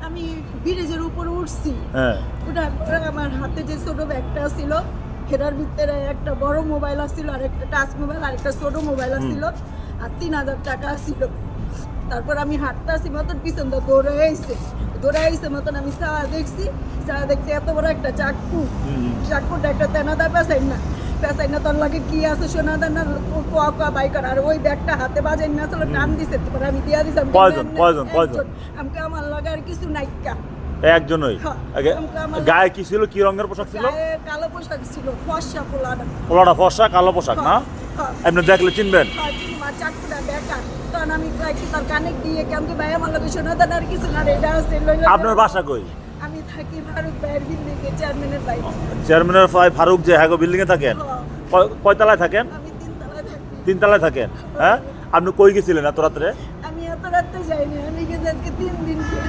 আমি ব্রিজের উপরে উঠছি। হ্যাঁ ওঠার পরে আমার হাতে যে ছোট ব্যাগটা ছিল সেটার ভিতরে একটা বড় মোবাইল আসছিল, আর একটা টাচ মোবাইল, আর একটা ছোট মোবাইল আসছিল, আর 3000 টাকা ছিল। তারপর আমি হাঁটতে আসি মতন পিছন দিয়ে দৌড়ে আইসে মতন আমি দেখছি এত বড় একটা চাকুটা একটা তেনাদা পেঁচাই না তোর লাগে কি আছে শোনা দেন না কোয়া বাইকার, আর ওই ব্যাগটা হাতে বাজাই না আসলে টান দিছে, তারপর আমি দিয়া দিছি। কয়জন? আমাকে আমার লাগে আর কিছু নাইকা একজনই। হ্যাঁ, গায়ে কি ছিল, কি রঙের পোশাক ছিল? গায়ে কালো পোশাক ছিল, ফর্সা পোলাটা। পোলাটা ফর্সা, কালো পোশাক না? হ্যাঁ। আপনি দেখলে চিনবেন? হ্যাঁ, চিনবা, চাকুটা বেকার। তখন আমি কি তার কানে গিয়ে কেমন ভাই আমার লগে শোনা দেন আর কিছু না, এটা হচ্ছে আপনার বাসা কই? আমি থাকি ফারুক ভাইয়ের বিল্ডিংয়ে, চেয়ারম্যানের বাড়ি। চেয়ারম্যানের ভাই ফারুক যে হ্যাঁ বিল্ডিং এ থাকেন? হ্যাঁ, কয়তলায় থাকেন? আমি 3 তলায় থাকি। 3 তলায় থাকেন? হ্যাঁ। আপনি কই গেছিলেন এত রাত্রে? আমি এত রাতে যাইনি, আমি গেছি আজকে 3 দিন পরে।